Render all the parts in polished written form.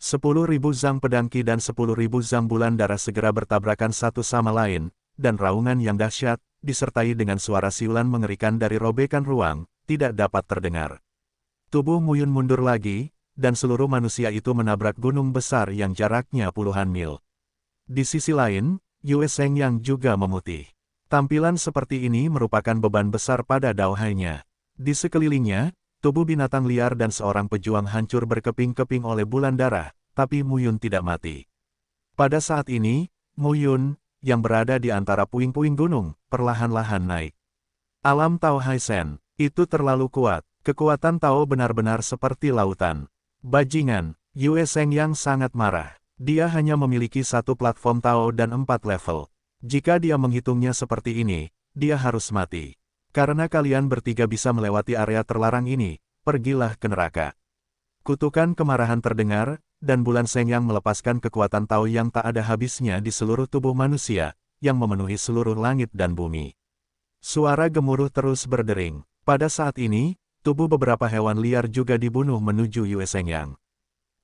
10.000 zang pedang Qi dan 10.000 zang bulan darah segera bertabrakan satu sama lain, dan raungan yang dahsyat, disertai dengan suara siulan mengerikan dari robekan ruang, tidak dapat terdengar. Tubuh Muyun mundur lagi, dan seluruh manusia itu menabrak gunung besar yang jaraknya puluhan mil. Di sisi lain, Yue Seng yang juga memutih. Tampilan seperti ini merupakan beban besar pada Dao Hai-nya. Di sekelilingnya, tubuh binatang liar dan seorang pejuang hancur berkeping-keping oleh bulan darah, tapi Muyun tidak mati. Pada saat ini, Muyun, yang berada di antara puing-puing gunung, perlahan-lahan naik. Alam Tao Hai Sen, itu terlalu kuat. Kekuatan Tao benar-benar seperti lautan. Bajingan, Yue Seng yang sangat marah. Dia hanya memiliki satu platform Tao dan 4 level. Jika dia menghitungnya seperti ini, dia harus mati. Karena kalian bertiga bisa melewati area terlarang ini, pergilah ke neraka. Kutukan kemarahan terdengar, dan bulan Seng yang melepaskan kekuatan Tao yang tak ada habisnya di seluruh tubuh manusia, yang memenuhi seluruh langit dan bumi. Suara gemuruh terus berdering. Pada saat ini, tubuh beberapa hewan liar juga dibunuh menuju Yue Seng Yang.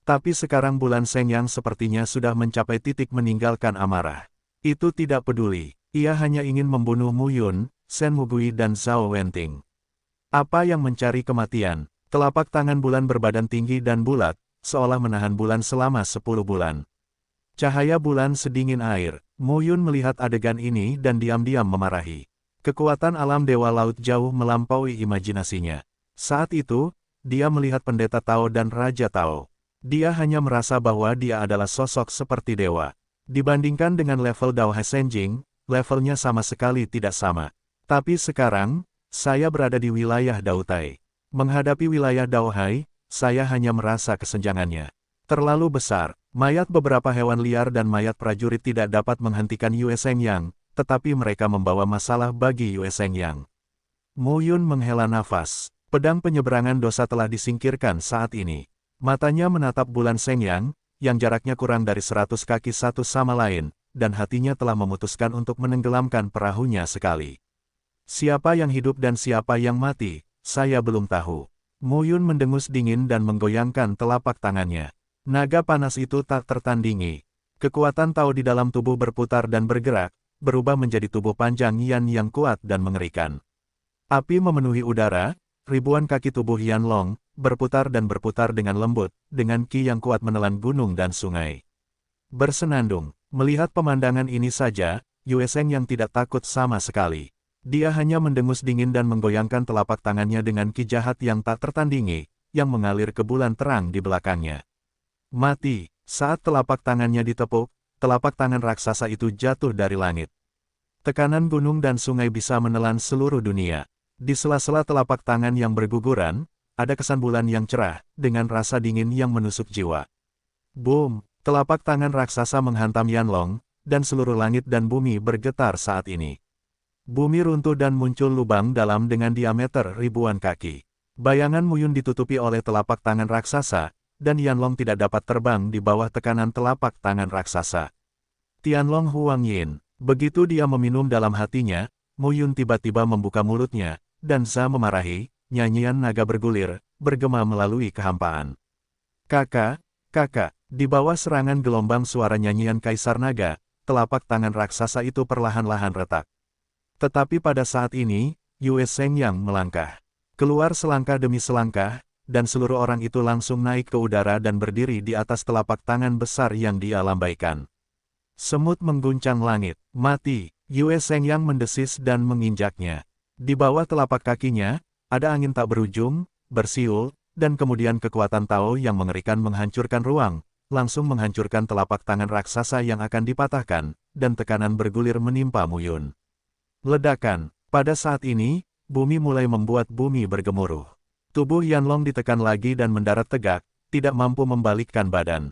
Tapi sekarang bulan Seng Yang sepertinya sudah mencapai titik meninggalkan amarah. Itu tidak peduli, ia hanya ingin membunuh Muyun, Shen Mugui dan Zhao Wenting. Apa yang mencari kematian? Telapak tangan bulan berbadan tinggi dan bulat, seolah menahan bulan selama 10 bulan. Cahaya bulan sedingin air, Muyun melihat adegan ini dan diam-diam memarahi. Kekuatan alam Dewa Laut jauh melampaui imajinasinya. Saat itu, dia melihat pendeta Tao dan Raja Tao. Dia hanya merasa bahwa dia adalah sosok seperti dewa. Dibandingkan dengan level Dao Hai Senjing, levelnya sama sekali tidak sama. Tapi sekarang, saya berada di wilayah Dao Tai. Menghadapi wilayah Dao Hai, saya hanya merasa kesenjangannya terlalu besar. Mayat beberapa hewan liar dan mayat prajurit tidak dapat menghentikan Yue Seng Yang, tetapi mereka membawa masalah bagi Yue Seng Yang. Muyun menghela nafas. Pedang penyeberangan dosa telah disingkirkan saat ini. Matanya menatap bulan Seng Yang, yang jaraknya kurang dari 100 kaki satu sama lain, dan hatinya telah memutuskan untuk menenggelamkan perahunya sekali. Siapa yang hidup dan siapa yang mati, saya belum tahu. Muyun mendengus dingin dan menggoyangkan telapak tangannya. Naga panas itu tak tertandingi. Kekuatan Tao di dalam tubuh berputar dan bergerak, berubah menjadi tubuh panjang Yan yang kuat dan mengerikan. Api memenuhi udara. Ribuan kaki tubuh Yanlong, berputar dan berputar dengan lembut, dengan Qi yang kuat menelan gunung dan sungai. Bersenandung, melihat pemandangan ini saja, Yue Seng yang tidak takut sama sekali. Dia hanya mendengus dingin dan menggoyangkan telapak tangannya dengan Qi jahat yang tak tertandingi, yang mengalir ke bulan terang di belakangnya. Mati, saat telapak tangannya ditepuk, telapak tangan raksasa itu jatuh dari langit. Tekanan gunung dan sungai bisa menelan seluruh dunia. Di sela-sela telapak tangan yang berguguran, ada kesan bulan yang cerah, dengan rasa dingin yang menusuk jiwa. Boom! Telapak tangan raksasa menghantam Yanlong, dan seluruh langit dan bumi bergetar saat ini. Bumi runtuh dan muncul lubang dalam dengan diameter ribuan kaki. Bayangan Muyun ditutupi oleh telapak tangan raksasa, dan Yanlong tidak dapat terbang di bawah tekanan telapak tangan raksasa. Tianlong Huang Yin, begitu dia meminum dalam hatinya, Muyun tiba-tiba membuka mulutnya, dan Za memarahi, nyanyian naga bergulir, bergema melalui kehampaan. Kakak, kakak, di bawah serangan gelombang suara nyanyian Kaisar Naga, telapak tangan raksasa itu perlahan-lahan retak. Tetapi pada saat ini, Yue Seng Yang melangkah. Keluar selangkah demi selangkah, dan seluruh orang itu langsung naik ke udara dan berdiri di atas telapak tangan besar yang dia lambaikan. Semut mengguncang langit, mati, Yue Seng Yang mendesis dan menginjaknya. Di bawah telapak kakinya, ada angin tak berujung, bersiul, dan kemudian kekuatan Tao yang mengerikan menghancurkan ruang, langsung menghancurkan telapak tangan raksasa yang akan dipatahkan, dan tekanan bergulir menimpa Muyun. Ledakan, pada saat ini, bumi mulai membuat bumi bergemuruh. Tubuh Yanlong ditekan lagi dan mendarat tegak, tidak mampu membalikkan badan.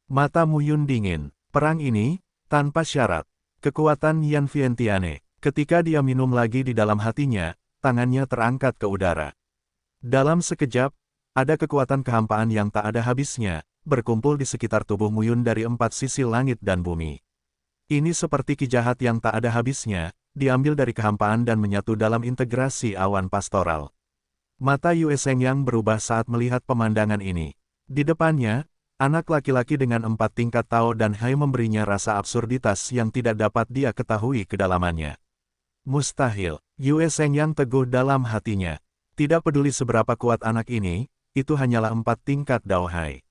Mata Muyun dingin, perang ini, tanpa syarat. Kekuatan Yan Vientiane. Ketika dia minum lagi di dalam hatinya, tangannya terangkat ke udara. Dalam sekejap, ada kekuatan kehampaan yang tak ada habisnya, berkumpul di sekitar tubuh Muyun dari 4 sisi langit dan bumi. Ini seperti Qi jahat yang tak ada habisnya, diambil dari kehampaan dan menyatu dalam integrasi awan pastoral. Mata Yue Seng Yang berubah saat melihat pemandangan ini. Di depannya, Anak laki-laki dengan 4 tingkat Tao dan Hai memberinya rasa absurditas yang tidak dapat dia ketahui kedalamannya. Mustahil, Yue Sengyang teguh dalam hatinya. Tidak peduli seberapa kuat anak ini, itu hanyalah 4 tingkat Dao Hai.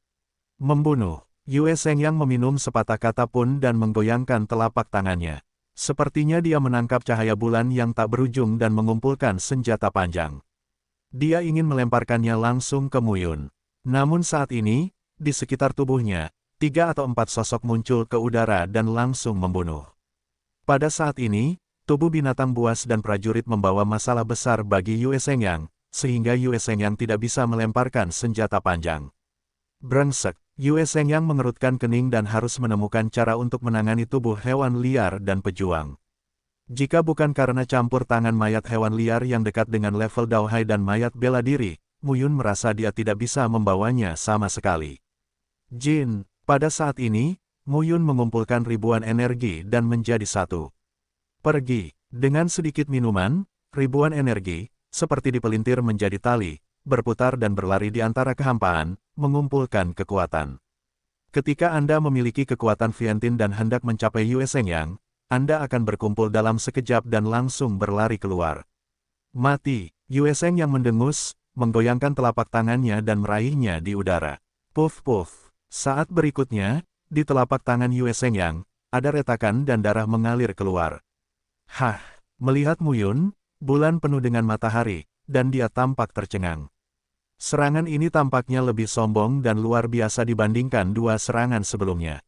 Membunuh, Yue Sengyang meminum sepatah kata pun dan menggoyangkan telapak tangannya. Sepertinya dia menangkap cahaya bulan yang tak berujung dan mengumpulkan senjata panjang. Dia ingin melemparkannya langsung ke Muyun. Namun saat ini, di sekitar tubuhnya, 3 atau 4 sosok muncul ke udara dan langsung membunuh. Pada saat ini, tubuh binatang buas dan prajurit membawa masalah besar bagi Yue Sengyang, sehingga Yue Sengyang tidak bisa melemparkan senjata panjang. Brengsek, Yue Sengyang mengerutkan kening dan harus menemukan cara untuk menangani tubuh hewan liar dan pejuang. Jika bukan karena campur tangan mayat hewan liar yang dekat dengan level Dao Hai dan mayat bela diri, Muyun merasa dia tidak bisa membawanya sama sekali. Jin, pada saat ini, Muyun mengumpulkan ribuan energi dan menjadi satu. Pergi, dengan sedikit minuman, ribuan energi, seperti dipelintir menjadi tali, berputar dan berlari di antara kehampaan, mengumpulkan kekuatan. Ketika Anda memiliki kekuatan Viantin dan hendak mencapai Yue Sengyang, Anda akan berkumpul dalam sekejap dan langsung berlari keluar. Mati, Yue Sengyang mendengus, menggoyangkan telapak tangannya dan meraihnya di udara. Puff-puff. Saat berikutnya, di telapak tangan Yue Sengyang, ada retakan dan darah mengalir keluar. Hah, melihat Muyun, bulan penuh dengan matahari, dan dia tampak tercengang. Serangan ini tampaknya lebih sombong dan luar biasa dibandingkan 2 serangan sebelumnya.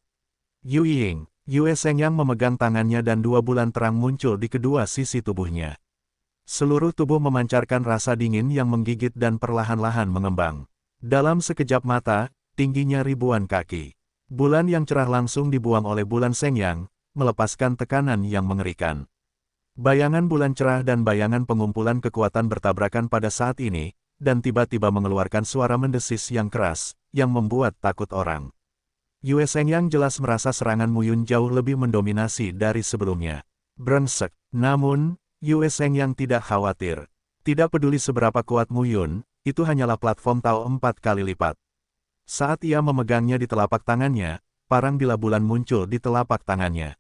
Yu Ying, Yue Sengyang memegang tangannya dan 2 bulan terang muncul di kedua sisi tubuhnya. Seluruh tubuh memancarkan rasa dingin yang menggigit dan perlahan-lahan mengembang. Dalam sekejap mata, tingginya ribuan kaki. Bulan yang cerah langsung dibuang oleh bulan Sengyang, melepaskan tekanan yang mengerikan. Bayangan bulan cerah dan bayangan pengumpulan kekuatan bertabrakan pada saat ini, dan tiba-tiba mengeluarkan suara mendesis yang keras, yang membuat takut orang. Yue Sengyang jelas merasa serangan Muyun jauh lebih mendominasi dari sebelumnya. Brengsek. Namun, Yue Sengyang tidak khawatir. Tidak peduli seberapa kuat Muyun, itu hanyalah platform Tao 4 kali lipat. Saat ia memegangnya di telapak tangannya, parang bila bulan muncul di telapak tangannya.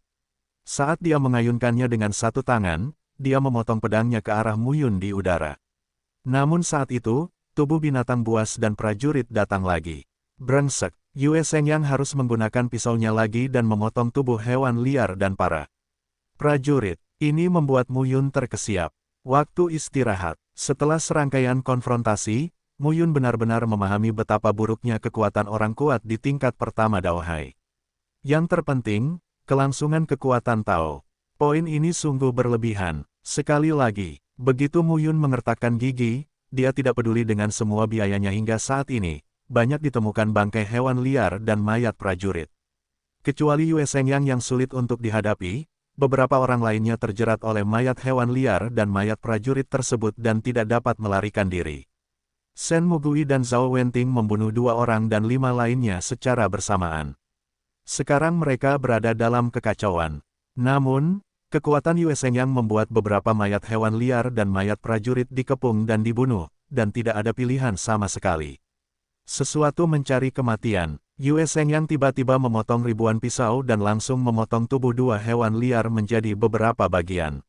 Saat dia mengayunkannya dengan satu tangan, dia memotong pedangnya ke arah Muyun di udara. Namun saat itu, tubuh binatang buas dan prajurit datang lagi. Brengsek, Yue Sengyang harus menggunakan pisaunya lagi dan memotong tubuh hewan liar dan para prajurit. Ini membuat Muyun terkesiap. Waktu istirahat. Setelah serangkaian konfrontasi, Muyun benar-benar memahami betapa buruknya kekuatan orang kuat di tingkat pertama Dao Hai. Yang terpenting, kelangsungan kekuatan Tao. Poin ini sungguh berlebihan. Sekali lagi, begitu Muyun mengertakkan gigi, dia tidak peduli dengan semua biayanya hingga saat ini, banyak ditemukan bangkai hewan liar dan mayat prajurit. Kecuali Yue Sengyang yang sulit untuk dihadapi, beberapa orang lainnya terjerat oleh mayat hewan liar dan mayat prajurit tersebut dan tidak dapat melarikan diri. Shen Mugui dan Zhao Wenting membunuh 2 orang dan 5 lainnya secara bersamaan. Sekarang mereka berada dalam kekacauan. Namun, kekuatan Yue Sengyang membuat beberapa mayat hewan liar dan mayat prajurit dikepung dan dibunuh, dan tidak ada pilihan sama sekali. Sesuatu mencari kematian. Yue Sengyang tiba-tiba memotong ribuan pisau dan langsung memotong tubuh 2 hewan liar menjadi beberapa bagian.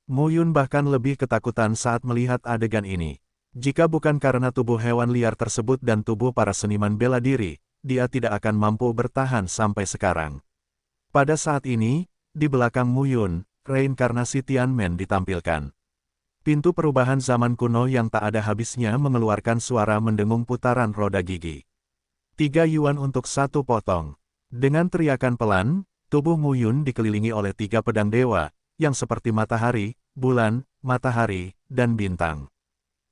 Muyun bahkan lebih ketakutan saat melihat adegan ini. Jika bukan karena tubuh hewan liar tersebut dan tubuh para seniman bela diri, dia tidak akan mampu bertahan sampai sekarang. Pada saat ini, di belakang Muyun, reinkarnasi Tianmen ditampilkan. Pintu perubahan zaman kuno yang tak ada habisnya mengeluarkan suara mendengung putaran roda gigi. 3 yuan untuk 1 potong. Dengan teriakan pelan, tubuh Muyun dikelilingi oleh 3 pedang dewa, yang seperti matahari, bulan, matahari, dan bintang.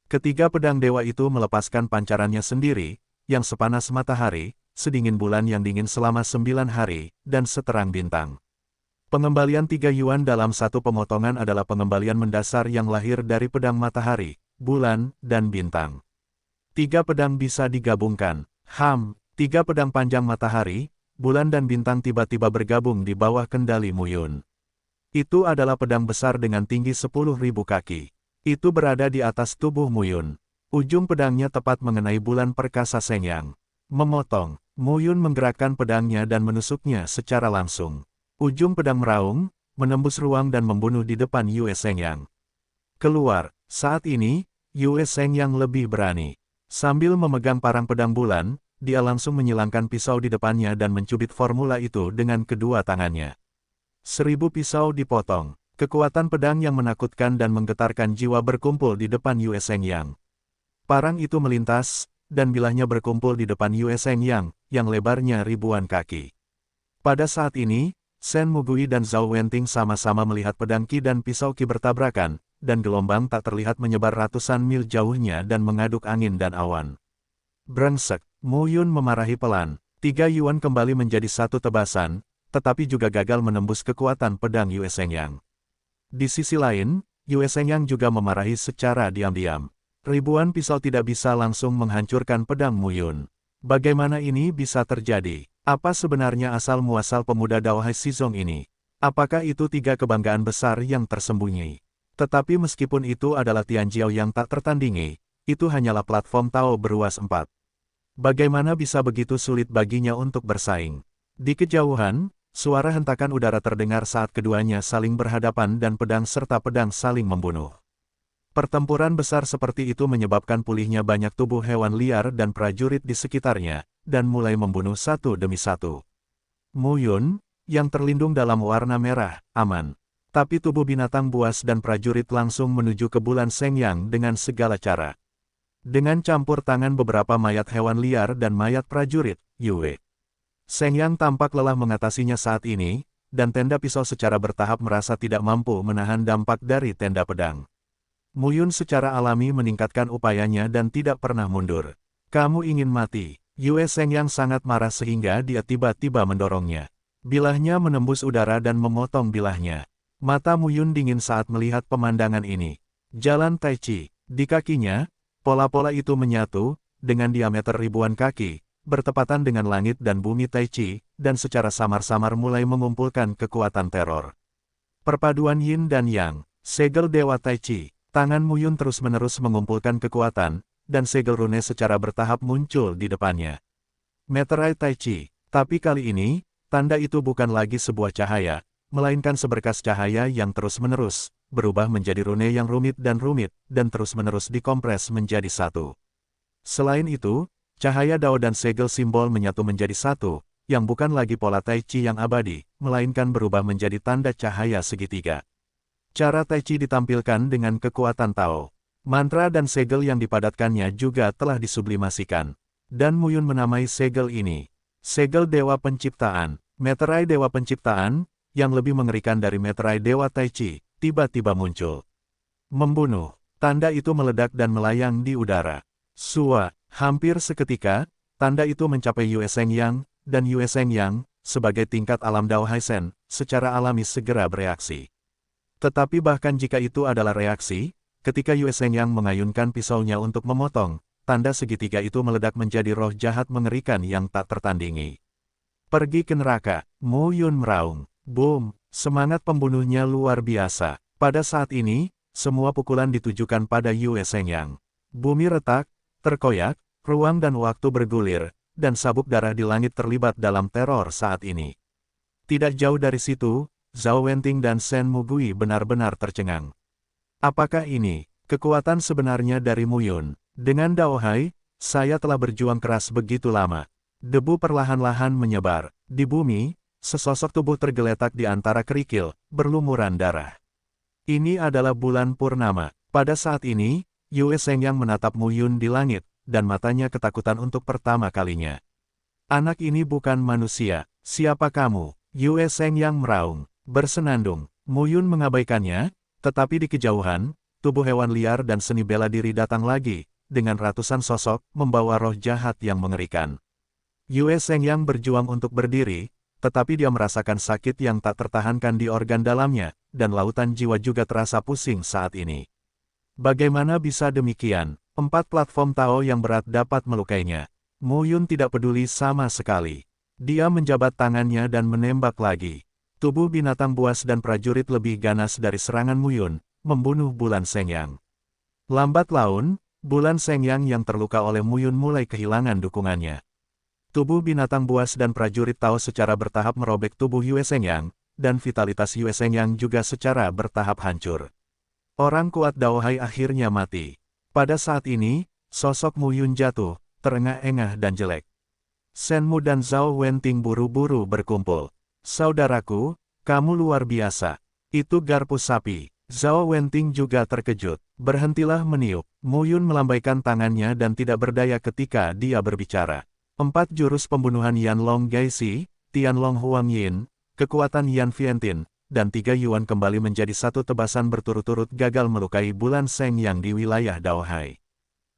Ketiga pedang dewa itu melepaskan pancarannya sendiri, yang sepanas matahari, sedingin bulan yang dingin selama 9 hari, dan seterang bintang. Pengembalian 3 yuan dalam satu pemotongan adalah pengembalian mendasar yang lahir dari pedang matahari, bulan, dan bintang. 3 pedang bisa digabungkan. 3 pedang panjang matahari, bulan dan bintang tiba-tiba bergabung di bawah kendali Muyun. Itu adalah pedang besar dengan tinggi 10.000 kaki. Itu berada di atas tubuh Muyun. Ujung pedangnya tepat mengenai bulan perkasa Sengyang. Memotong. Mu Yun menggerakkan pedangnya dan menusuknya secara langsung. Ujung pedang meraung, menembus ruang dan membunuh di depan Yue Sengyang. Keluar, saat ini, Yue Sengyang lebih berani. Sambil memegang parang pedang bulan, dia langsung menyilangkan pisau di depannya dan mencubit formula itu dengan kedua tangannya. 1000 pisau dipotong. Kekuatan pedang yang menakutkan dan menggetarkan jiwa berkumpul di depan Yue Sengyang. Parang itu melintas, dan bilahnya berkumpul di depan Yue Sengyang, yang lebarnya ribuan kaki. Pada saat ini, Shen Mugui dan Zhao Wenting sama-sama melihat pedang Qi dan pisau Qi bertabrakan, dan gelombang tak terlihat menyebar ratusan mil jauhnya dan mengaduk angin dan awan. Brengsek, Mu Yun memarahi pelan. 3 Yuan kembali menjadi satu tebasan, tetapi juga gagal menembus kekuatan pedang Yue Sengyang. Di sisi lain, Yue Sengyang juga memarahi secara diam-diam. Ribuan pisau tidak bisa langsung menghancurkan pedang Mu Yun. Bagaimana ini bisa terjadi? Apa sebenarnya asal-muasal pemuda Daohai Shizong ini? Apakah itu 3 kebanggaan besar yang tersembunyi? Tetapi meskipun itu adalah Tianjiao yang tak tertandingi, itu hanyalah platform Tao beruas 4. Bagaimana bisa begitu sulit baginya untuk bersaing? Di kejauhan, suara hentakan udara terdengar saat keduanya saling berhadapan dan pedang serta pedang saling membunuh. Pertempuran besar seperti itu menyebabkan pulihnya banyak tubuh hewan liar dan prajurit di sekitarnya, dan mulai membunuh satu demi satu. Mu Yun, yang terlindung dalam warna merah, aman. Tapi tubuh binatang buas dan prajurit langsung menuju ke bulan Sengyang dengan segala cara. Dengan campur tangan beberapa mayat hewan liar dan mayat prajurit, Yue Sengyang tampak lelah mengatasinya saat ini, dan tenda pisau secara bertahap merasa tidak mampu menahan dampak dari tenda pedang. Mu Yun secara alami meningkatkan upayanya dan tidak pernah mundur. Kamu ingin mati? Yue Sengyang sangat marah sehingga dia tiba-tiba mendorongnya. Bilahnya menembus udara dan memotong bilahnya. Mata Mu Yun dingin saat melihat pemandangan ini. Jalan Tai Chi. Di kakinya, pola-pola itu menyatu, dengan diameter ribuan kaki, bertepatan dengan langit dan bumi Tai Chi, dan secara samar-samar mulai mengumpulkan kekuatan teror. Perpaduan Yin dan Yang, segel Dewa Tai Chi. Tangan Mu Yun terus-menerus mengumpulkan kekuatan, dan segel rune secara bertahap muncul di depannya. Meterai Tai Chi. Tapi kali ini, tanda itu bukan lagi sebuah cahaya, melainkan seberkas cahaya yang terus-menerus, berubah menjadi rune yang rumit, dan terus-menerus dikompres menjadi satu. Selain itu, cahaya Dao dan segel simbol menyatu menjadi satu, yang bukan lagi pola Tai Chi yang abadi, melainkan berubah menjadi tanda cahaya segitiga. Cara Tai Chi ditampilkan dengan kekuatan Tao. Mantra dan segel yang dipadatkannya juga telah disublimasikan. Dan Mu Yun menamai segel ini segel Dewa Penciptaan. Meterai Dewa Penciptaan, yang lebih mengerikan dari meterai Dewa Tai Chi, tiba-tiba muncul. Membunuh. Tanda itu meledak dan melayang di udara. Sua, hampir seketika, tanda itu mencapai Yue Sengyang, dan Yue Sengyang, sebagai tingkat alam Dao Haisen, secara alami segera bereaksi. Tetapi bahkan jika itu adalah reaksi, ketika Yue Sengyang mengayunkan pisaunya untuk memotong, tanda segitiga itu meledak menjadi roh jahat mengerikan yang tak tertandingi. Pergi ke neraka, Mu Yun meraung. Boom, semangat pembunuhnya luar biasa. Pada saat ini, semua pukulan ditujukan pada Yue Sengyang. Bumi retak, terkoyak, ruang dan waktu bergulir, dan sabuk darah di langit terlibat dalam teror saat ini. Tidak jauh dari situ, Zhao Wenting dan Shen Mugui benar-benar tercengang. Apakah ini kekuatan sebenarnya dari Mu Yun? Dengan Daohai, saya telah berjuang keras begitu lama. Debu perlahan-lahan menyebar. Di bumi, sesosok tubuh tergeletak di antara kerikil, berlumuran darah. Ini adalah bulan purnama. Pada saat ini, Yue Sengyang menatap Mu Yun di langit, dan matanya ketakutan untuk pertama kalinya. Anak ini bukan manusia. Siapa kamu? Yue Sengyang meraung. Bersenandung, Mu Yun mengabaikannya, tetapi di kejauhan, tubuh hewan liar dan seni bela diri datang lagi, dengan ratusan sosok, membawa roh jahat yang mengerikan. Yue Sengyang berjuang untuk berdiri, tetapi dia merasakan sakit yang tak tertahankan di organ dalamnya, dan lautan jiwa juga terasa pusing saat ini. Bagaimana bisa demikian? 4 platform Tao yang berat dapat melukainya. Mu Yun tidak peduli sama sekali. Dia menjabat tangannya dan menembak lagi. Tubuh binatang buas dan prajurit lebih ganas dari serangan Mu Yun, membunuh bulan Sengyang. Lambat laun, bulan Sengyang yang terluka oleh Mu Yun mulai kehilangan dukungannya. Tubuh binatang buas dan prajurit Tao secara bertahap merobek tubuh Yue Sengyang, dan vitalitas Yue Sengyang juga secara bertahap hancur. Orang kuat Dao Hai akhirnya mati. Pada saat ini, sosok Mu Yun jatuh, terengah-engah dan jelek. Shen Mu dan Zhao Wenting buru-buru berkumpul. Saudaraku, kamu luar biasa. Itu garpu sapi. Zhao Wenting juga terkejut. Berhentilah meniup. Mu Yun melambaikan tangannya dan tidak berdaya ketika dia berbicara. 4 jurus pembunuhan Yan Long Gaisi, Tian Long Huang Yin, kekuatan Yan Vientin, dan 3 Yuan kembali menjadi satu tebasan berturut-turut gagal melukai Bulan Seng yang di wilayah Dao Hai.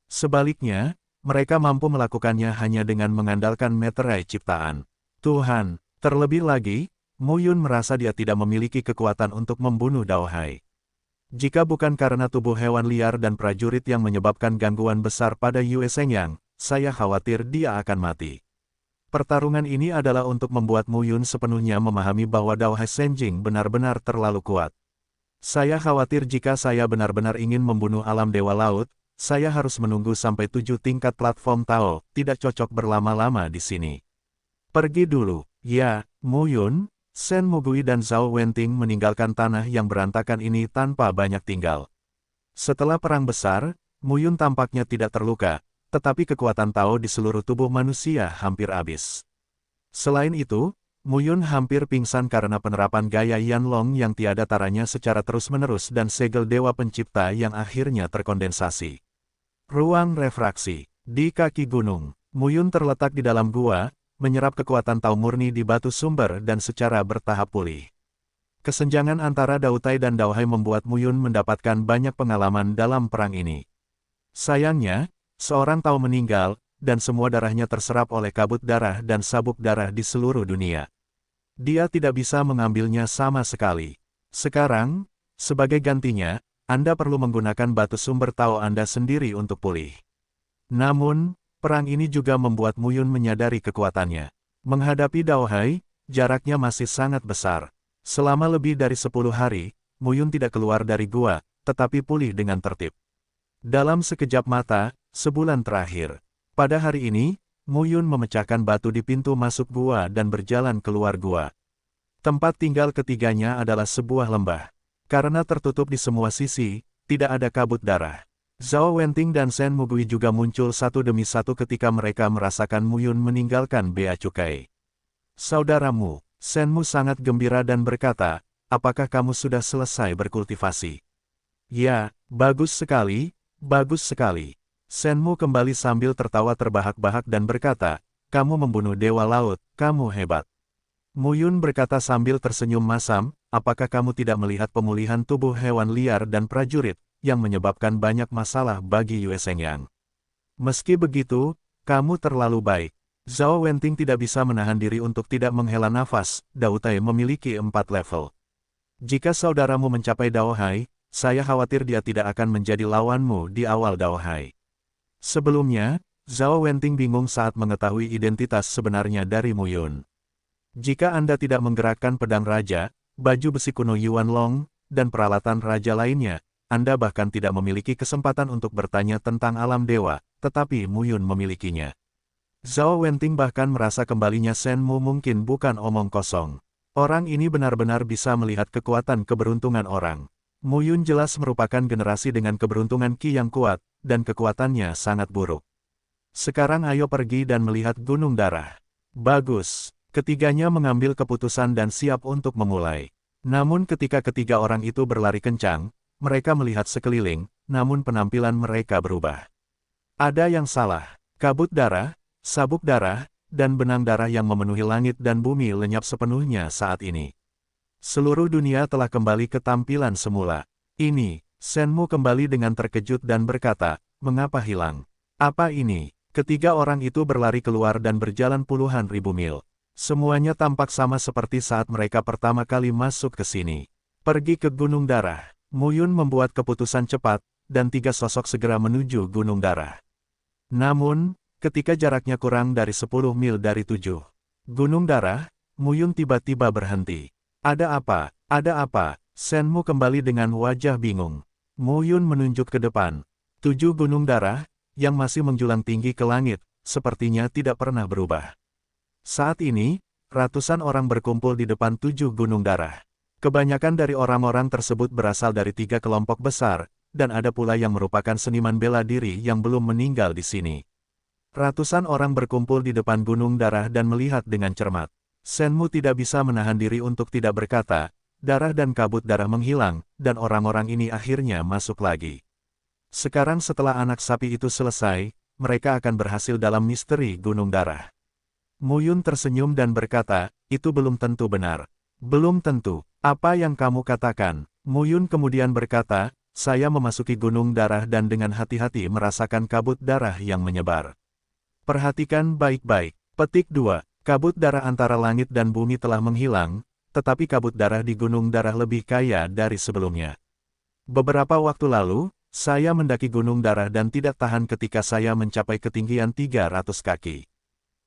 Sebaliknya, mereka mampu melakukannya hanya dengan mengandalkan meterai ciptaan. Tuhan, terlebih lagi, Mu Yun merasa dia tidak memiliki kekuatan untuk membunuh Dao Hai. Jika bukan karena tubuh hewan liar dan prajurit yang menyebabkan gangguan besar pada Yue Sengyang, saya khawatir dia akan mati. Pertarungan ini adalah untuk membuat Mu Yun sepenuhnya memahami bahwa Dao Hai Senjing benar-benar terlalu kuat. Saya khawatir jika saya benar-benar ingin membunuh alam Dewa Laut, saya harus menunggu sampai 7 tingkat platform Tao, tidak cocok berlama-lama di sini. Pergi dulu, ya, Mu Yun. Shen Mugui dan Zhao Wenting meninggalkan tanah yang berantakan ini tanpa banyak tinggal. Setelah perang besar, Mu Yun tampaknya tidak terluka, tetapi kekuatan Tao di seluruh tubuh manusia hampir habis. Selain itu, Mu Yun hampir pingsan karena penerapan gaya Yan Long yang tiada taranya secara terus-menerus dan segel Dewa Pencipta yang akhirnya terkondensasi. Ruang refraksi. Di kaki gunung, Mu Yun terletak di dalam gua, menyerap kekuatan Tao murni di batu sumber dan secara bertahap pulih. Kesenjangan antara Dao Tai dan Dao Hai membuat Mu Yun mendapatkan banyak pengalaman dalam perang ini. Sayangnya, seorang Tao meninggal, dan semua darahnya terserap oleh kabut darah dan sabuk darah di seluruh dunia. Dia tidak bisa mengambilnya sama sekali. Sekarang, sebagai gantinya, Anda perlu menggunakan batu sumber Tao Anda sendiri untuk pulih. Namun, perang ini juga membuat Mu Yun menyadari kekuatannya. Menghadapi Dao Hai, jaraknya masih sangat besar. Selama lebih dari 10 hari, Mu Yun tidak keluar dari gua, tetapi pulih dengan tertib. Dalam sekejap mata, sebulan terakhir. Pada hari ini, Mu Yun memecahkan batu di pintu masuk gua dan berjalan keluar gua. Tempat tinggal ketiganya adalah sebuah lembah. Karena tertutup di semua sisi, tidak ada kabut darah. Zhao Wenting dan Shen Mugui juga muncul satu demi satu ketika mereka merasakan Mu Yun meninggalkan bea cukai. Saudaramu, Shen Mu sangat gembira dan berkata, apakah kamu sudah selesai berkultivasi? Ya, bagus sekali, bagus sekali. Shen Mu kembali sambil tertawa terbahak-bahak dan berkata, kamu membunuh Dewa Laut, kamu hebat. Mu Yun berkata sambil tersenyum masam, apakah kamu tidak melihat pemulihan tubuh hewan liar dan prajurit, yang menyebabkan banyak masalah bagi Yue Sengyang? Meski begitu, kamu terlalu baik. Zhao Wenting tidak bisa menahan diri untuk tidak menghela nafas, Dao Tai memiliki 4 level. Jika saudaramu mencapai Dao Hai, saya khawatir dia tidak akan menjadi lawanmu di awal Dao Hai. Sebelumnya, Zhao Wenting bingung saat mengetahui identitas sebenarnya dari Mu Yun. Jika Anda tidak menggerakkan pedang raja, baju besi kuno Yuan Long, dan peralatan raja lainnya, Anda bahkan tidak memiliki kesempatan untuk bertanya tentang alam dewa, tetapi Mu Yun memilikinya. Zhao Wenting bahkan merasa kembalinya Shen Mu mungkin bukan omong kosong. Orang ini benar-benar bisa melihat kekuatan keberuntungan orang. Mu Yun jelas merupakan generasi dengan keberuntungan Qi yang kuat, dan kekuatannya sangat buruk. Sekarang ayo pergi dan melihat Gunung Darah. Bagus. Ketiganya mengambil keputusan dan siap untuk memulai. Namun ketika ketiga orang itu berlari kencang, mereka melihat sekeliling, namun penampilan mereka berubah. Ada yang salah. Kabut darah, sabuk darah, dan benang darah yang memenuhi langit dan bumi lenyap sepenuhnya saat ini. Seluruh dunia telah kembali ke tampilan semula. Ini, Shen Mu kembali dengan terkejut dan berkata, mengapa hilang? Apa ini? Ketiga orang itu berlari keluar dan berjalan puluhan ribu mil. Semuanya tampak sama seperti saat mereka pertama kali masuk ke sini. Pergi ke Gunung Darah. Mu Yun membuat keputusan cepat, dan 3 sosok segera menuju Gunung Darah. Namun, ketika jaraknya kurang dari 10 mil dari 7 Gunung Darah, Mu Yun tiba-tiba berhenti. Ada apa? Ada apa? Shen Mu kembali dengan wajah bingung. Mu Yun menunjuk ke depan. 7 Gunung Darah, yang masih menjulang tinggi ke langit, sepertinya tidak pernah berubah. Saat ini, ratusan orang berkumpul di depan 7 gunung darah. Kebanyakan dari orang-orang tersebut berasal dari 3 kelompok besar, dan ada pula yang merupakan seniman bela diri yang belum meninggal di sini. Ratusan orang berkumpul di depan gunung darah dan melihat dengan cermat. Shenmu tidak bisa menahan diri untuk tidak berkata, darah dan kabut darah menghilang, dan orang-orang ini akhirnya masuk lagi. Sekarang setelah anak sapi itu selesai, mereka akan berhasil dalam misteri gunung darah. Mu Yun tersenyum dan berkata, itu belum tentu benar. Belum tentu. Apa yang kamu katakan? Mu Yun kemudian berkata, saya memasuki gunung darah dan dengan hati-hati merasakan kabut darah yang menyebar. Perhatikan baik-baik. Petik 2. Kabut darah antara langit dan bumi telah menghilang, tetapi kabut darah di gunung darah lebih kaya dari sebelumnya. Beberapa waktu lalu, saya mendaki gunung darah dan tidak tahan ketika saya mencapai ketinggian 300 kaki.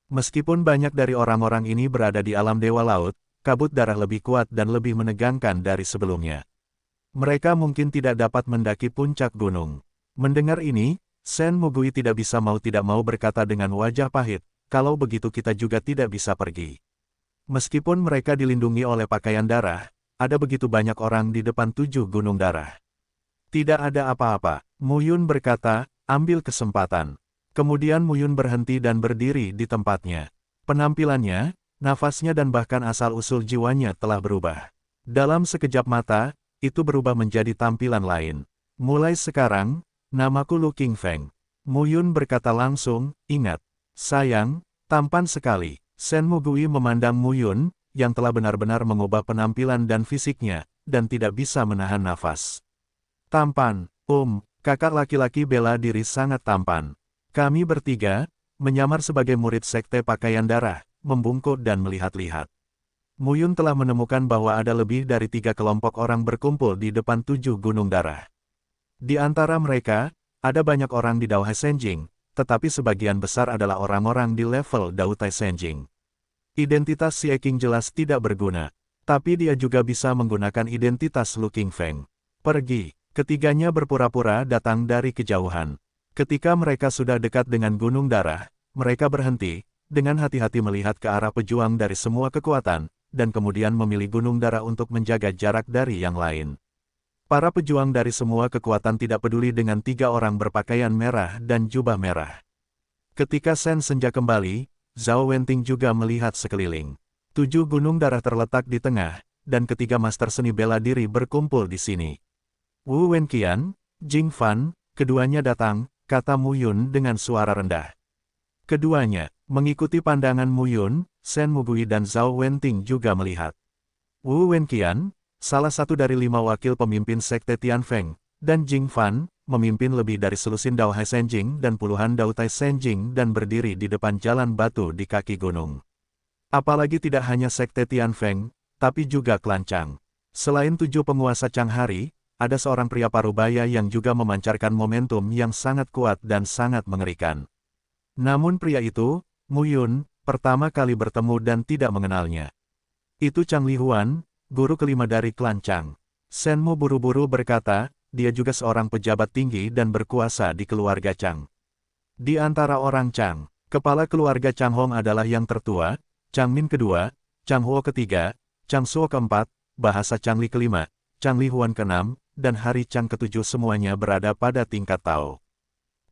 Meskipun banyak dari orang-orang ini berada di alam dewa laut, kabut darah lebih kuat dan lebih menegangkan dari sebelumnya. Mereka mungkin tidak dapat mendaki puncak gunung. Mendengar ini, Shen Mugui tidak mau berkata dengan wajah pahit, kalau begitu kita juga tidak bisa pergi. Meskipun mereka dilindungi oleh pakaian darah, ada begitu banyak orang di depan 7 gunung darah. Tidak ada apa-apa, Mu Yun berkata, ambil kesempatan. Kemudian Mu Yun berhenti dan berdiri di tempatnya. Penampilannya, nafasnya dan bahkan asal-usul jiwanya telah berubah. Dalam sekejap mata, itu berubah menjadi tampilan lain. Mulai sekarang, namaku Lu Qingfeng. Mu Yun berkata langsung, ingat. Sayang, tampan sekali. Shen Mugui memandang Mu Yun, yang telah benar-benar mengubah penampilan dan fisiknya, dan tidak bisa menahan nafas. Tampan, kakak laki-laki bela diri sangat tampan. Kami bertiga, menyamar sebagai murid sekte pakaian darah, membungkuk dan melihat-lihat. Mu Yun telah menemukan bahwa ada lebih dari 3 kelompok orang berkumpul di depan 7 gunung darah. Di antara mereka, ada banyak orang di Dao Hai Senjing, tetapi sebagian besar adalah orang-orang di level Dao Tai Senjing. Identitas Xie Qing jelas tidak berguna, tapi dia juga bisa menggunakan identitas Lu Qingfeng. Pergi, ketiganya berpura-pura datang dari kejauhan. Ketika mereka sudah dekat dengan gunung darah, mereka berhenti, dengan hati-hati melihat ke arah pejuang dari semua kekuatan, dan kemudian memilih gunung darah untuk menjaga jarak dari yang lain. Para pejuang dari semua kekuatan tidak peduli dengan 3 orang berpakaian merah dan jubah merah. Ketika Sen Senja kembali, Zhao Wenting juga melihat sekeliling. 7 gunung darah terletak di tengah, dan ketiga master seni bela diri berkumpul di sini. Wu Wenqian, Jing Fan, keduanya datang, kata Mu Yun dengan suara rendah. Keduanya, mengikuti pandangan Mu Yun, Shen Mugui dan Zhao Wenting juga melihat. Wu Wenqian, salah satu dari 5 wakil pemimpin sekte Tianfeng, dan Jing Fan, memimpin lebih dari selusin Dao Hai Senjing dan puluhan Dao Tai Senjing dan berdiri di depan jalan batu di kaki gunung. Apalagi tidak hanya sekte Tianfeng, tapi juga klan Chang. Selain 7 penguasa Chang Hari, ada seorang pria parubaya yang juga memancarkan momentum yang sangat kuat dan sangat mengerikan. Namun pria itu, Mu Yun, pertama kali bertemu dan tidak mengenalnya. Itu Chang Lihuan, guru kelima dari klan Chang. Shenmu buru-buru berkata, dia juga seorang pejabat tinggi dan berkuasa di keluarga Chang. Di antara orang Chang, kepala keluarga Chang Hong adalah yang tertua, Chang Min kedua, Chang Huo ketiga, Chang Suo keempat, bahasa Chang Li kelima, Chang Lihuan keenam, dan Hari Chang ketujuh semuanya berada pada tingkat Tao.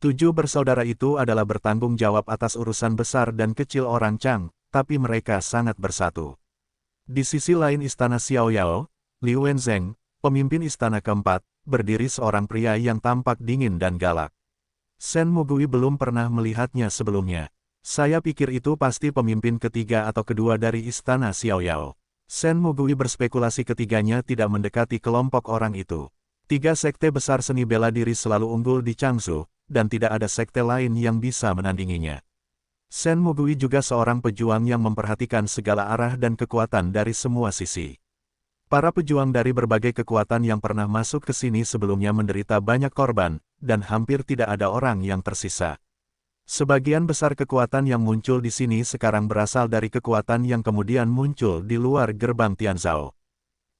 7 bersaudara itu adalah bertanggung jawab atas urusan besar dan kecil orang Chang, tapi mereka sangat bersatu. Di sisi lain istana Xiaoyao, Liu Wenzheng, pemimpin istana keempat, berdiri seorang pria yang tampak dingin dan galak. Shen Mugui belum pernah melihatnya sebelumnya. Saya pikir itu pasti pemimpin ketiga atau kedua dari istana Xiaoyao. Shen Mugui berspekulasi ketiganya tidak mendekati kelompok orang itu. 3 sekte besar seni bela diri selalu unggul di Changsu, dan tidak ada sekte lain yang bisa menandinginya. Shen Mugui juga seorang pejuang yang memperhatikan segala arah dan kekuatan dari semua sisi. Para pejuang dari berbagai kekuatan yang pernah masuk ke sini sebelumnya menderita banyak korban, dan hampir tidak ada orang yang tersisa. Sebagian besar kekuatan yang muncul di sini sekarang berasal dari kekuatan yang kemudian muncul di luar gerbang Tianzhao.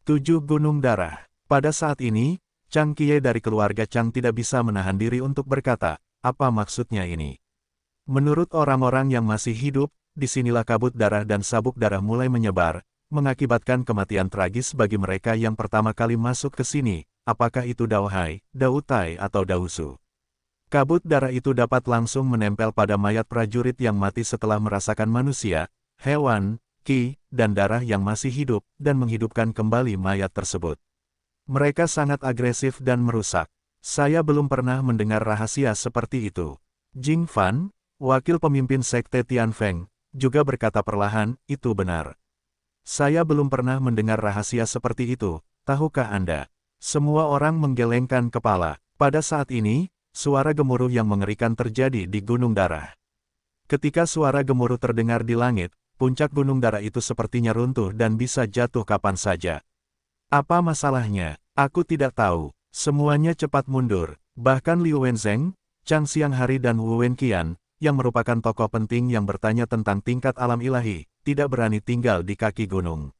7 gunung darah. Pada saat ini, Chang Qiye dari keluarga Chang tidak bisa menahan diri untuk berkata, apa maksudnya ini? Menurut orang-orang yang masih hidup, disinilah kabut darah dan sabuk darah mulai menyebar, mengakibatkan kematian tragis bagi mereka yang pertama kali masuk ke sini, apakah itu Dao Hai, Dao Tai atau Dao Su. Kabut darah itu dapat langsung menempel pada mayat prajurit yang mati setelah merasakan manusia, hewan, ki, dan darah yang masih hidup, dan menghidupkan kembali mayat tersebut. Mereka sangat agresif dan merusak. Saya belum pernah mendengar rahasia seperti itu. Jing Fan, wakil pemimpin sekte Tianfeng, juga berkata perlahan, itu benar. Saya belum pernah mendengar rahasia seperti itu, tahukah Anda? Semua orang menggelengkan kepala. Pada saat ini, suara gemuruh yang mengerikan terjadi di Gunung Darah. Ketika suara gemuruh terdengar di langit, puncak Gunung Darah itu sepertinya runtuh dan bisa jatuh kapan saja. Apa masalahnya? Aku tidak tahu. Semuanya cepat mundur. Bahkan Liu Wenzheng, Chang Xianghari dan Wu Wenqian, yang merupakan tokoh penting yang bertanya tentang tingkat alam ilahi, tidak berani tinggal di kaki gunung.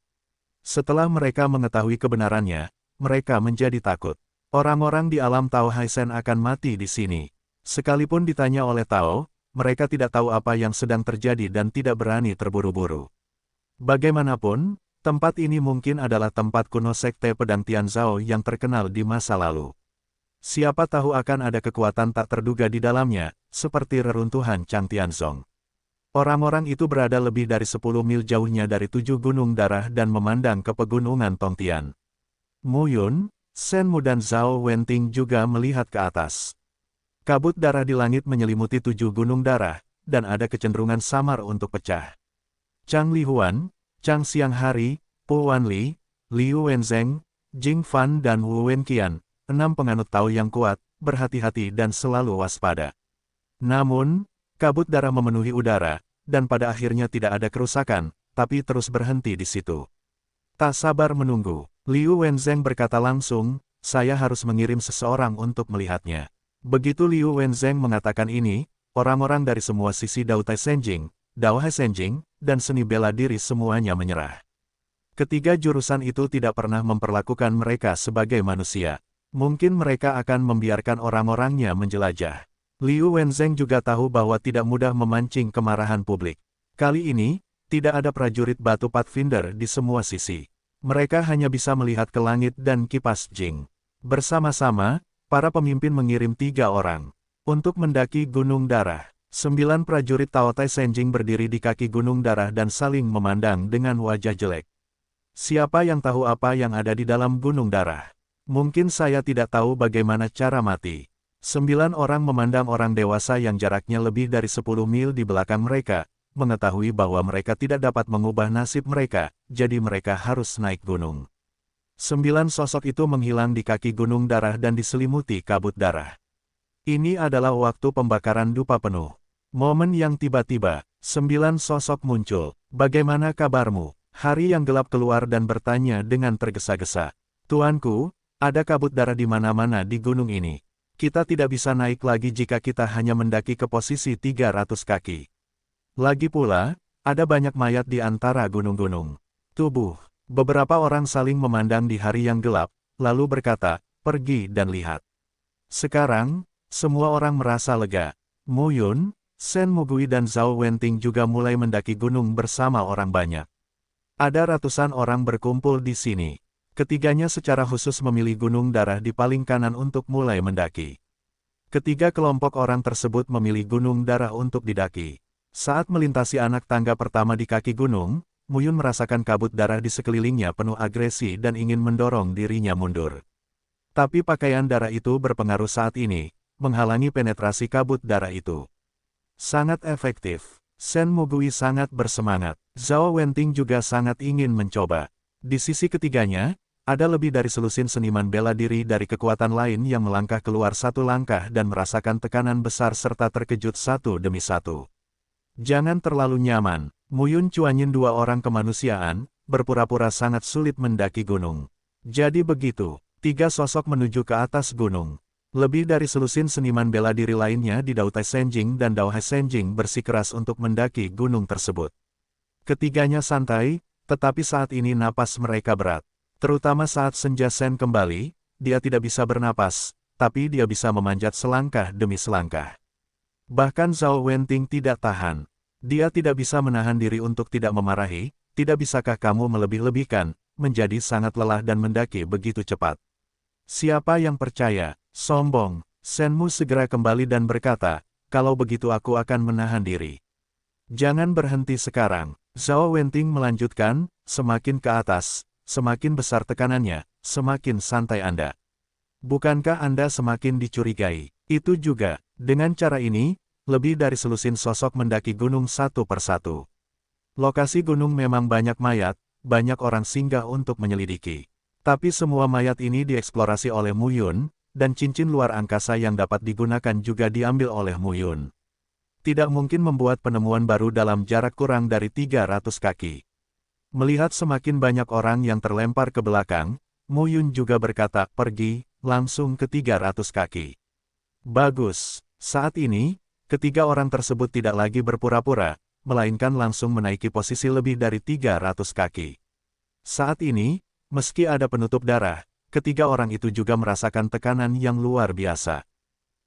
Setelah mereka mengetahui kebenarannya, mereka menjadi takut. Orang-orang di alam Tao Haisen akan mati di sini. Sekalipun ditanya oleh Tao, mereka tidak tahu apa yang sedang terjadi dan tidak berani terburu-buru. Bagaimanapun, tempat ini mungkin adalah tempat kuno sekte pedang Tianzhao yang terkenal di masa lalu. Siapa tahu akan ada kekuatan tak terduga di dalamnya, seperti reruntuhan Chang Tianzong. Orang-orang itu berada lebih dari 10 mil jauhnya dari 7 gunung darah dan memandang ke pegunungan Tongtian. Mu Yun, Shen Mu dan Zhao Wenting juga melihat ke atas. Kabut darah di langit menyelimuti 7 gunung darah, dan ada kecenderungan samar untuk pecah. Chang Lihuan, Chang Xianghari, Po Wanli, Liu Wenzheng, Jing Fan dan Wu Wenqian, 6 penganut Tao yang kuat, berhati-hati dan selalu waspada. Namun, kabut darah memenuhi udara, dan pada akhirnya tidak ada kerusakan, tapi terus berhenti di situ. Tak sabar menunggu, Liu Wenzheng berkata langsung, saya harus mengirim seseorang untuk melihatnya. Begitu Liu Wenzheng mengatakan ini, orang-orang dari semua sisi Dao Tai Senjing, Dao Hai Senjing, dan seni bela diri semuanya menyerah. Ketiga jurusan itu tidak pernah memperlakukan mereka sebagai manusia. Mungkin mereka akan membiarkan orang-orangnya menjelajah. Liu Wenzheng juga tahu bahwa tidak mudah memancing kemarahan publik. Kali ini, tidak ada prajurit batu Pathfinder di semua sisi. Mereka hanya bisa melihat ke langit dan kipas Jing. Bersama-sama, para pemimpin mengirim 3 orang untuk mendaki Gunung Darah. 9 prajurit Tao Tai Senjing berdiri di kaki Gunung Darah dan saling memandang dengan wajah jelek. Siapa yang tahu apa yang ada di dalam Gunung Darah? Mungkin saya tidak tahu bagaimana cara mati. 9 orang memandang orang dewasa yang jaraknya lebih dari 10 mil di belakang mereka, mengetahui bahwa mereka tidak dapat mengubah nasib mereka, jadi mereka harus naik gunung. 9 sosok itu menghilang di kaki Gunung Darah dan diselimuti kabut darah. Ini adalah waktu pembakaran dupa penuh. Momen yang tiba-tiba, 9 sosok muncul. Bagaimana kabarmu? Hari yang gelap keluar dan bertanya dengan tergesa-gesa. Tuanku, ada kabut darah di mana-mana di gunung ini. Kita tidak bisa naik lagi jika kita hanya mendaki ke posisi 300 kaki. Lagi pula, ada banyak mayat di antara gunung-gunung. Tubuh. Beberapa orang saling memandang di hari yang gelap, lalu berkata, pergi dan lihat. Sekarang, semua orang merasa lega. Mu Yun, Shen Mugui dan Zhao Wenting juga mulai mendaki gunung bersama orang banyak. Ada ratusan orang berkumpul di sini. Ketiganya secara khusus memilih Gunung Darah di paling kanan untuk mulai mendaki. Ketiga kelompok orang tersebut memilih Gunung Darah untuk didaki. Saat melintasi anak tangga pertama di kaki gunung, Mu Yun merasakan kabut darah di sekelilingnya penuh agresi dan ingin mendorong dirinya mundur. Tapi pakaian darah itu berpengaruh saat ini, menghalangi penetrasi kabut darah itu. Sangat efektif. Shen Mugui sangat bersemangat. Zhao Wenting juga sangat ingin mencoba. Di sisi ketiganya, ada lebih dari selusin seniman bela diri dari kekuatan lain yang melangkah keluar satu langkah dan merasakan tekanan besar serta terkejut satu demi satu. Jangan terlalu nyaman. Mu Yun cuanyin 2 orang kemanusiaan, berpura-pura sangat sulit mendaki gunung. Jadi begitu, 3 sosok menuju ke atas gunung. Lebih dari selusin seniman bela diri lainnya di Dao Tai Senjing dan Dao Hai Senjing bersikeras untuk mendaki gunung tersebut. Ketiganya santai, tetapi saat ini napas mereka berat. Terutama saat Senja Sen kembali, dia tidak bisa bernapas, tapi dia bisa memanjat selangkah demi selangkah. Bahkan Zhao Wenting tidak tahan. Dia tidak bisa menahan diri untuk tidak memarahi, tidak bisakah kamu melebih-lebihkan, menjadi sangat lelah dan mendaki begitu cepat. Siapa yang percaya, sombong, Shenmu segera kembali dan berkata, kalau begitu aku akan menahan diri. Jangan berhenti sekarang, Zhao Wenting melanjutkan, semakin ke atas, semakin besar tekanannya, semakin santai Anda. Bukankah Anda semakin dicurigai? Itu juga, dengan cara ini, lebih dari selusin sosok mendaki gunung satu persatu. Lokasi gunung memang banyak mayat, banyak orang singgah untuk menyelidiki. Tapi semua mayat ini dieksplorasi oleh Mu Yun, dan cincin luar angkasa yang dapat digunakan juga diambil oleh Mu Yun. Tidak mungkin membuat penemuan baru dalam jarak kurang dari 300 kaki. Melihat semakin banyak orang yang terlempar ke belakang, Mu Yun juga berkata, pergi, langsung ke 300 kaki. Bagus, saat ini, ketiga orang tersebut tidak lagi berpura-pura, melainkan langsung menaiki posisi lebih dari 300 kaki. Saat ini, meski ada penutup darah, ketiga orang itu juga merasakan tekanan yang luar biasa.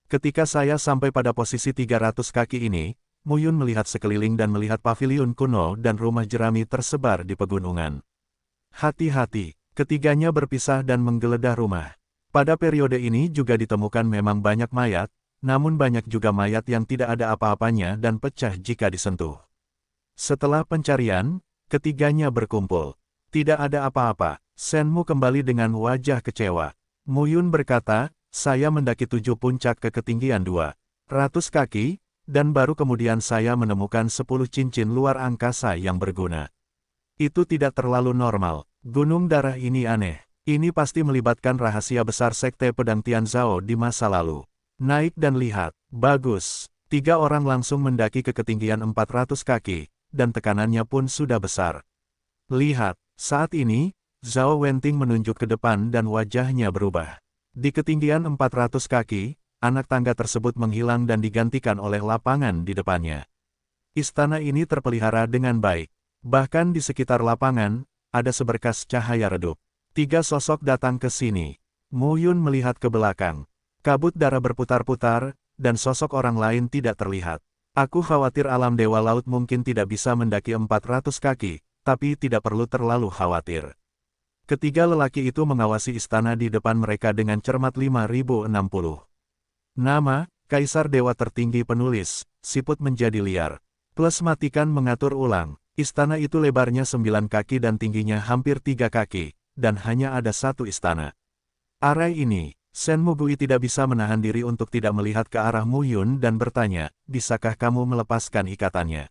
Ketika saya sampai pada posisi 300 kaki ini, Mu Yun melihat sekeliling dan melihat paviliun kuno dan rumah jerami tersebar di pegunungan. Hati-hati, ketiganya berpisah dan menggeledah rumah. Pada periode ini juga ditemukan memang banyak mayat, namun banyak juga mayat yang tidak ada apa-apanya dan pecah jika disentuh. Setelah pencarian, ketiganya berkumpul. Tidak ada apa-apa, Shenmu kembali dengan wajah kecewa. Mu Yun berkata, saya mendaki 7 puncak ke ketinggian 200 kaki, dan baru kemudian saya menemukan 10 cincin luar angkasa yang berguna. Itu tidak terlalu normal, gunung darah ini aneh. Ini pasti melibatkan rahasia besar Sekte Pedang Tianzhao di masa lalu. Naik dan lihat, bagus. 3 orang langsung mendaki ke ketinggian 400 kaki, dan tekanannya pun sudah besar. Lihat, saat ini, Zhao Wenting menunjuk ke depan dan wajahnya berubah. Di ketinggian 400 kaki, anak tangga tersebut menghilang dan digantikan oleh lapangan di depannya. Istana ini terpelihara dengan baik. Bahkan di sekitar lapangan, ada seberkas cahaya redup. 3 sosok datang ke sini. Mu Yun melihat ke belakang. Kabut darah berputar-putar, dan sosok orang lain tidak terlihat. Aku khawatir alam Dewa Laut mungkin tidak bisa mendaki 400 kaki, tapi tidak perlu terlalu khawatir. Ketiga lelaki itu mengawasi istana di depan mereka dengan cermat 5060. Nama, Kaisar Dewa Tertinggi Penulis, siput menjadi liar. Plus matikan mengatur ulang. Istana itu lebarnya 9 kaki dan tingginya hampir 3 kaki, dan hanya ada 1 istana. Arai ini, Shenmu Gui tidak bisa menahan diri untuk tidak melihat ke arah Mu Yun dan bertanya, bisakah kamu melepaskan ikatannya?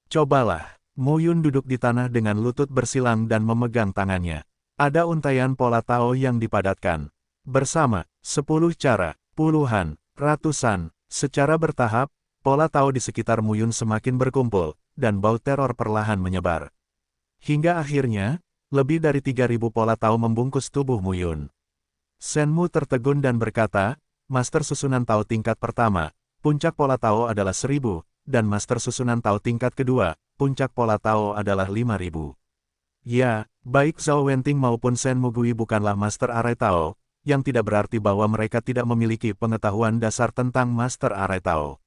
Cobalah. Mu Yun duduk di tanah dengan lutut bersilang dan memegang tangannya. Ada untaian pola Tao yang dipadatkan. Bersama, 10 cara, puluhan, ratusan, secara bertahap, pola Tao di sekitar Mu Yun semakin berkumpul, dan bau teror perlahan menyebar. Hingga akhirnya, lebih dari 3000 pola Tao membungkus tubuh Mu Yun. Shenmu tertegun dan berkata, Master Susunan Tao tingkat pertama, puncak pola Tao adalah 1000, dan Master Susunan Tao tingkat kedua, puncak pola Tao adalah 5000. Ya, baik Zhao Wenting maupun Shenmu Gui bukanlah Master Arai Tao, yang tidak berarti bahwa mereka tidak memiliki pengetahuan dasar tentang Master Arai Tao.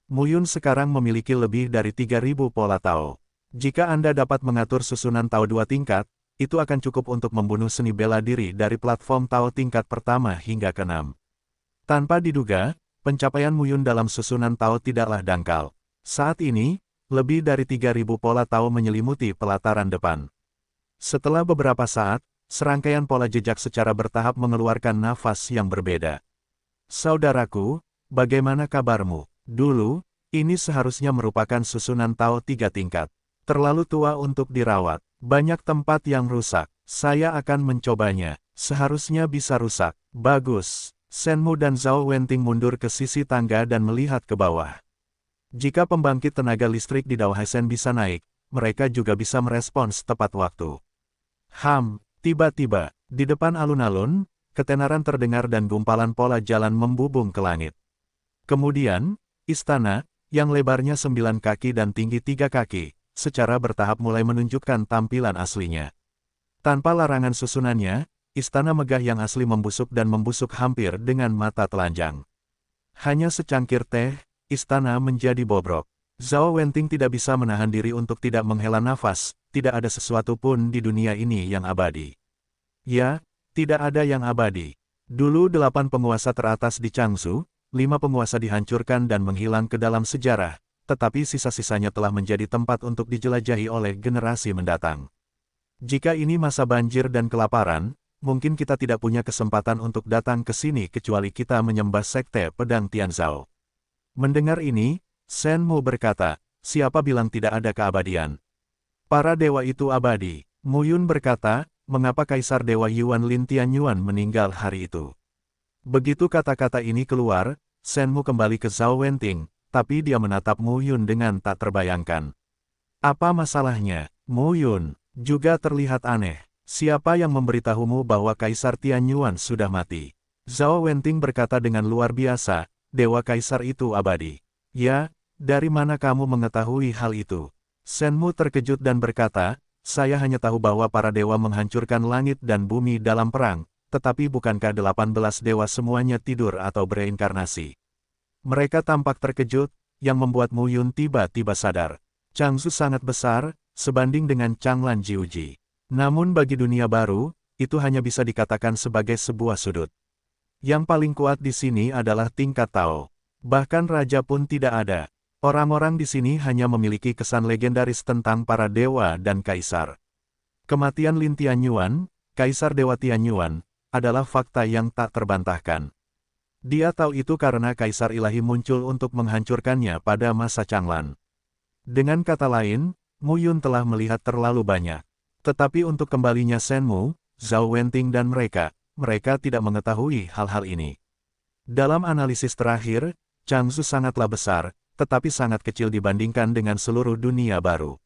Mu Yun sekarang memiliki lebih dari 3000 pola Tao. Jika Anda dapat mengatur susunan Tao 2 tingkat, itu akan cukup untuk membunuh seni bela diri dari platform Tao tingkat pertama hingga ke-6. Tanpa diduga, pencapaian Mu Yun dalam susunan Tao tidaklah dangkal. Saat ini, lebih dari 3000 pola Tao menyelimuti pelataran depan. Setelah beberapa saat, serangkaian pola jejak secara bertahap mengeluarkan nafas yang berbeda. Saudaraku, bagaimana kabarmu? Dulu, ini seharusnya merupakan susunan Tao 3 tingkat. Terlalu tua untuk dirawat. Banyak tempat yang rusak. Saya akan mencobanya. Seharusnya bisa rusak. Bagus. Shenmu dan Zhao Wenting mundur ke sisi tangga dan melihat ke bawah. Jika pembangkit tenaga listrik di Daohaisen bisa naik, mereka juga bisa merespons tepat waktu. Tiba-tiba, di depan alun-alun, ketenaran terdengar dan gumpalan pola jalan membubung ke langit. Kemudian, istana, yang lebarnya 9 kaki dan tinggi 3 kaki, secara bertahap mulai menunjukkan tampilan aslinya. Tanpa larangan susunannya, istana megah yang asli membusuk dan membusuk hampir dengan mata telanjang. Hanya secangkir teh, istana menjadi bobrok. Zhao Wenting tidak bisa menahan diri untuk tidak menghela nafas, tidak ada sesuatu pun di dunia ini yang abadi. Ya, tidak ada yang abadi. Dulu 8 penguasa teratas di Changzhou, 5 penguasa dihancurkan dan menghilang ke dalam sejarah, tetapi sisa-sisanya telah menjadi tempat untuk dijelajahi oleh generasi mendatang. Jika ini masa banjir dan kelaparan, mungkin kita tidak punya kesempatan untuk datang ke sini kecuali kita menyembah sekte pedang Tianzhao. Mendengar ini, Shen Mu berkata, siapa bilang tidak ada keabadian? Para dewa itu abadi. Mu Yun berkata, mengapa Kaisar Dewa Yuan Lin Tianyuan meninggal hari itu? Begitu kata-kata ini keluar, Shen Mu kembali ke Zhao Wenting, tapi dia menatap Mu Yun dengan tak terbayangkan. Apa masalahnya? Mu Yun juga terlihat aneh. Siapa yang memberitahumu bahwa Kaisar Tianyuan sudah mati? Zhao Wenting berkata dengan luar biasa, Dewa Kaisar itu abadi. Ya, dari mana kamu mengetahui hal itu? Shen Mu terkejut dan berkata, saya hanya tahu bahwa para dewa menghancurkan langit dan bumi dalam perang, tetapi bukankah 18 dewa semuanya tidur atau bereinkarnasi? Mereka tampak terkejut, yang membuat Mu Yun tiba-tiba sadar. Changzhou sangat besar, sebanding dengan Changlan Jiuji. Namun bagi dunia baru, itu hanya bisa dikatakan sebagai sebuah sudut. Yang paling kuat di sini adalah tingkat Tao. Bahkan raja pun tidak ada. Orang-orang di sini hanya memiliki kesan legendaris tentang para dewa dan kaisar. Kematian Lin Tianyuan, Kaisar Dewa Tianyuan, adalah fakta yang tak terbantahkan. Dia tahu itu karena Kaisar Ilahi muncul untuk menghancurkannya pada masa Changlan. Dengan kata lain, Mu Yun telah melihat terlalu banyak. Tetapi untuk kembalinya Shen Mu, Zhao Wenting dan mereka tidak mengetahui hal-hal ini. Dalam analisis terakhir, Changzhou sangatlah besar, tetapi sangat kecil dibandingkan dengan seluruh dunia baru.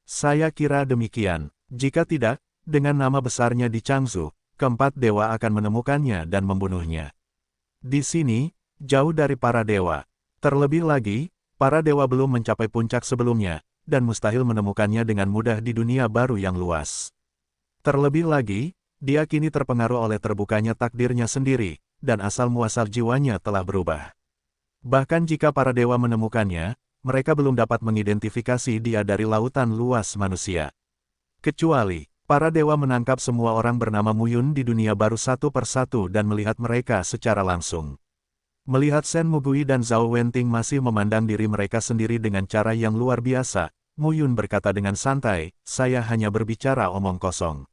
Saya kira demikian. Jika tidak, dengan nama besarnya di Changzhou, keempat dewa akan menemukannya dan membunuhnya. Di sini, jauh dari para dewa. Terlebih lagi, para dewa belum mencapai puncak sebelumnya, dan mustahil menemukannya dengan mudah di dunia baru yang luas. Terlebih lagi, dia kini terpengaruh oleh terbukanya takdirnya sendiri, dan asal-muasal jiwanya telah berubah. Bahkan jika para dewa menemukannya, mereka belum dapat mengidentifikasi dia dari lautan luas manusia. Kecuali, para dewa menangkap semua orang bernama Mu Yun di dunia baru satu persatu dan melihat mereka secara langsung. Melihat Shen Mugui dan Zhao Wenting masih memandang diri mereka sendiri dengan cara yang luar biasa, Mu Yun berkata dengan santai, saya hanya berbicara omong kosong.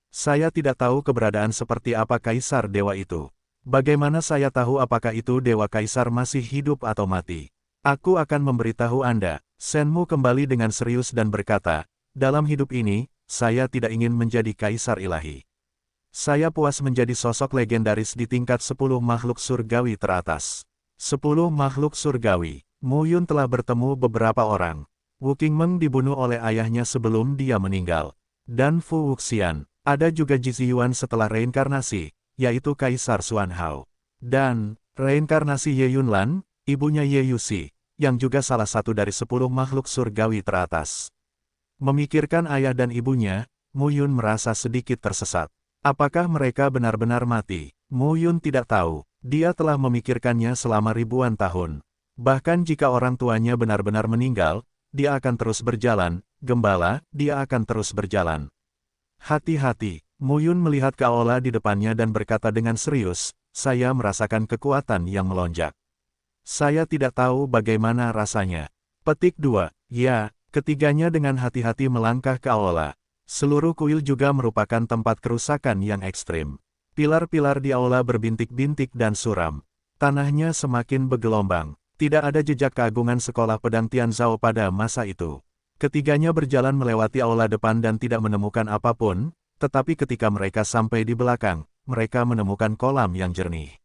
Saya tidak tahu keberadaan seperti apa Kaisar Dewa itu. Bagaimana saya tahu apakah itu Dewa Kaisar masih hidup atau mati? Aku akan memberitahu Anda. Shen Mu kembali dengan serius dan berkata, dalam hidup ini, saya tidak ingin menjadi Kaisar Ilahi. Saya puas menjadi sosok legendaris di tingkat 10 makhluk surgawi teratas. 10 makhluk surgawi. Mu Yun telah bertemu beberapa orang. Wu Qingmeng dibunuh oleh ayahnya sebelum dia meninggal. Dan Fu Wuxian. Ada juga Ji Ziyuan setelah reinkarnasi, yaitu Kaisar Xuan Hao. Dan, reinkarnasi Ye Yunlan, ibunya Ye Yuxi, yang juga salah satu dari 10 makhluk surgawi teratas. Memikirkan ayah dan ibunya, Mu Yun merasa sedikit tersesat. Apakah mereka benar-benar mati? Mu Yun tidak tahu. Dia telah memikirkannya selama ribuan tahun. Bahkan jika orang tuanya benar-benar meninggal, dia akan terus berjalan, gembala, dia akan terus berjalan. Hati-hati. Mu Yun melihat Kaola di depannya dan berkata dengan serius, saya merasakan kekuatan yang melonjak. Saya tidak tahu bagaimana rasanya. Petik 2. Ya, ketiganya dengan hati-hati melangkah ke Aula. Seluruh kuil juga merupakan tempat kerusakan yang ekstrim. Pilar-pilar di aula berbintik-bintik dan suram. Tanahnya semakin bergelombang. Tidak ada jejak keagungan sekolah pedang Tianzhao pada masa itu. Ketiganya berjalan melewati aula depan dan tidak menemukan apapun, tetapi ketika mereka sampai di belakang, mereka menemukan kolam yang jernih.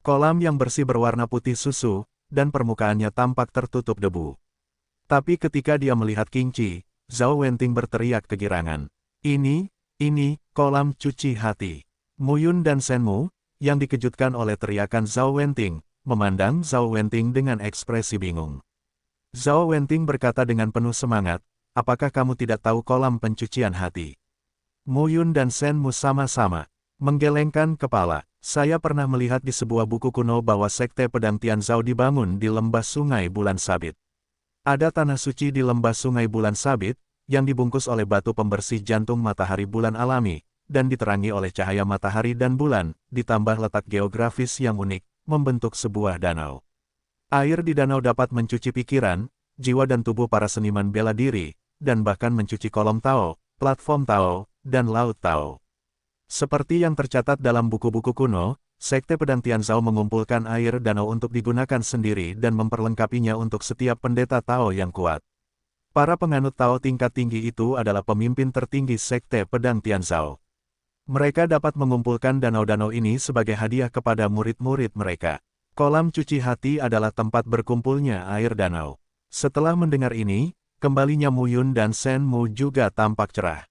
Kolam yang bersih berwarna putih susu, dan permukaannya tampak tertutup debu. Tapi ketika dia melihat Qing Qi, Zhao Wenting berteriak kegirangan. Ini, kolam cuci hati. Mu Yun dan Shen Mu, yang dikejutkan oleh teriakan Zhao Wenting, memandang Zhao Wenting dengan ekspresi bingung. Zhao Wenting berkata dengan penuh semangat, apakah kamu tidak tahu kolam pencucian hati? Mu Yun dan Shen Mu sama-sama menggelengkan kepala. Saya pernah melihat di sebuah buku kuno bahwa sekte pedang Tianzhao dibangun di lembah Sungai Bulan Sabit. Ada tanah suci di lembah Sungai Bulan Sabit, yang dibungkus oleh batu pembersih jantung matahari bulan alami, dan diterangi oleh cahaya matahari dan bulan, ditambah letak geografis yang unik, membentuk sebuah danau. Air di danau dapat mencuci pikiran, jiwa dan tubuh para seniman bela diri, dan bahkan mencuci kolom Tao, platform Tao, dan laut Tao. Seperti yang tercatat dalam buku-buku kuno, Sekte Pedang Tianzhao mengumpulkan air danau untuk digunakan sendiri dan memperlengkapinya untuk setiap pendeta Tao yang kuat. Para penganut Tao tingkat tinggi itu adalah pemimpin tertinggi Sekte Pedang Tianzhao. Mereka dapat mengumpulkan danau-danau ini sebagai hadiah kepada murid-murid mereka. Kolam cuci hati adalah tempat berkumpulnya air danau. Setelah mendengar ini, kembalinya Mu Yun dan Shen Mu juga tampak cerah.